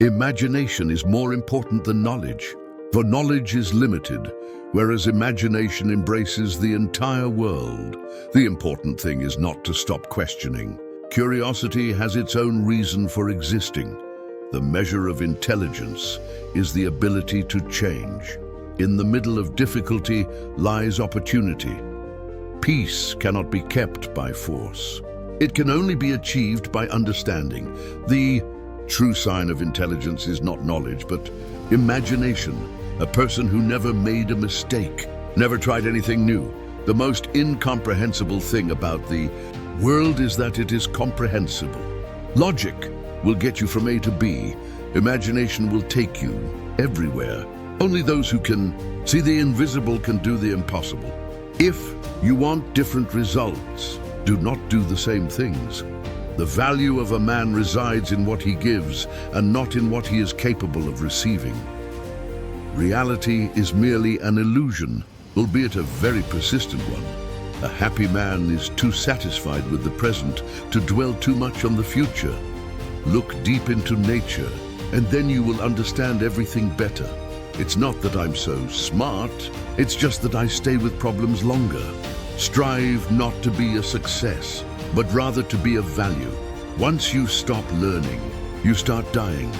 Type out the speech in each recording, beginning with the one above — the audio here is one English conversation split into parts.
Imagination is more important than knowledge, for knowledge is limited, whereas imagination embraces the entire world. The important thing is not to stop questioning. Curiosity has its own reason for existing. The measure of intelligence is the ability to change. In the middle of difficulty lies opportunity. Peace cannot be kept by force. It can only be achieved by understanding. The true sign of intelligence is not knowledge, but imagination. A person who never made a mistake, never tried anything new. The most incomprehensible thing about the world is that it is comprehensible. Logic will get you from A to B. Imagination will take you everywhere. Only those who can see the invisible can do the impossible. If you want different results, do not do the same things. The value of a man resides in what he gives and not in what he is capable of receiving. Reality is merely an illusion, albeit a very persistent one. A happy man is too satisfied with the present to dwell too much on the future. Look deep into nature, and then you will understand everything better. It's not that I'm so smart, it's just that I stay with problems longer. Strive not to be a success, but rather to be of value. Once you stop learning, you start dying.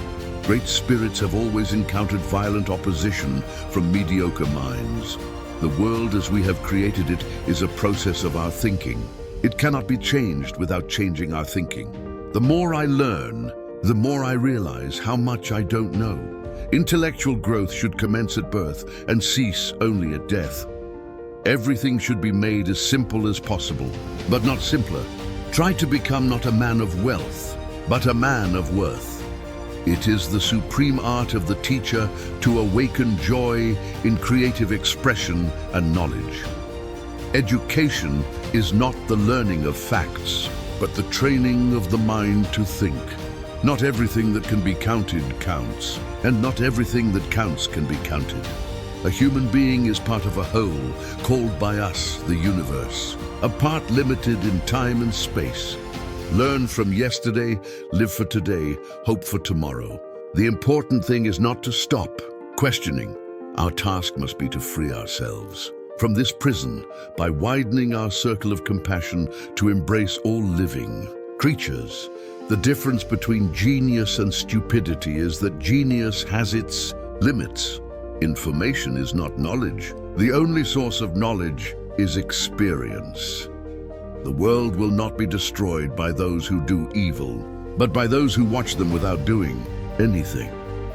Great spirits have always encountered violent opposition from mediocre minds. The world as we have created it is a process of our thinking. It cannot be changed without changing our thinking. The more I learn, the more I realize how much I don't know. Intellectual growth should commence at birth and cease only at death. Everything should be made as simple as possible, but not simpler. Try to become not a man of wealth, but a man of worth. It is the supreme art of the teacher to awaken joy in creative expression and knowledge. Education is not the learning of facts, but the training of the mind to think. Not everything that can be counted counts, and not everything that counts can be counted. A human being is part of a whole, called by us the universe, a part limited in time and space. Learn from yesterday, live for today, hope for tomorrow. The important thing is not to stop questioning. Our task must be to free ourselves from this prison by widening our circle of compassion to embrace all living creatures. The difference between genius and stupidity is that genius has its limits. Information is not knowledge. The only source of knowledge is experience. The world will not be destroyed by those who do evil, but by those who watch them without doing anything.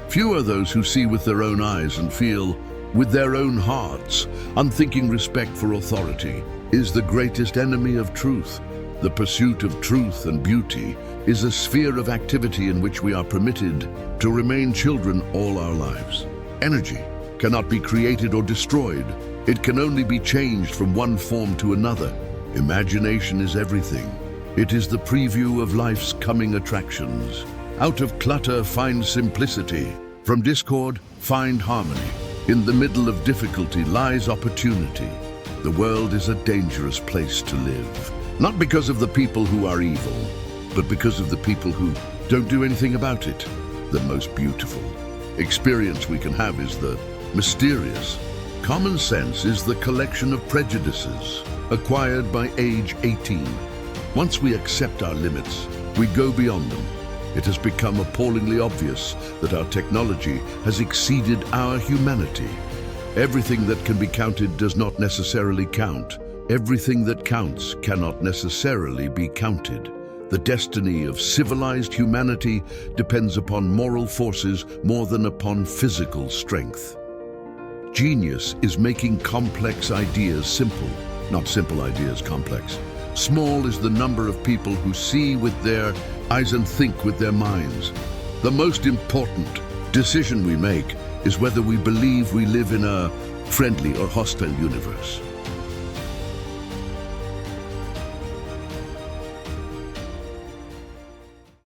Few are those who see with their own eyes and feel with their own hearts. Unthinking respect for authority is the greatest enemy of truth. The pursuit of truth and beauty is a sphere of activity in which we are permitted to remain children all our lives. Energy cannot be created or destroyed. It can only be changed from one form to another. Imagination is everything. It is the preview of life's coming attractions. Out of clutter, find simplicity. From discord, find harmony. In the middle of difficulty lies opportunity. The world is a dangerous place to live. Not because of the people who are evil, but because of the people who don't do anything about it. The most beautiful experience we can have is the mysterious. Common sense is the collection of prejudices acquired by age 18. Once we accept our limits, we go beyond them. It has become appallingly obvious that our technology has exceeded our humanity. Everything that can be counted does not necessarily count. Everything that counts cannot necessarily be counted. The destiny of civilized humanity depends upon moral forces more than upon physical strength. Genius is making complex ideas simple, not simple ideas complex. Small is the number of people who see with their eyes and think with their minds. The most important decision we make is whether we believe we live in a friendly or hostile universe.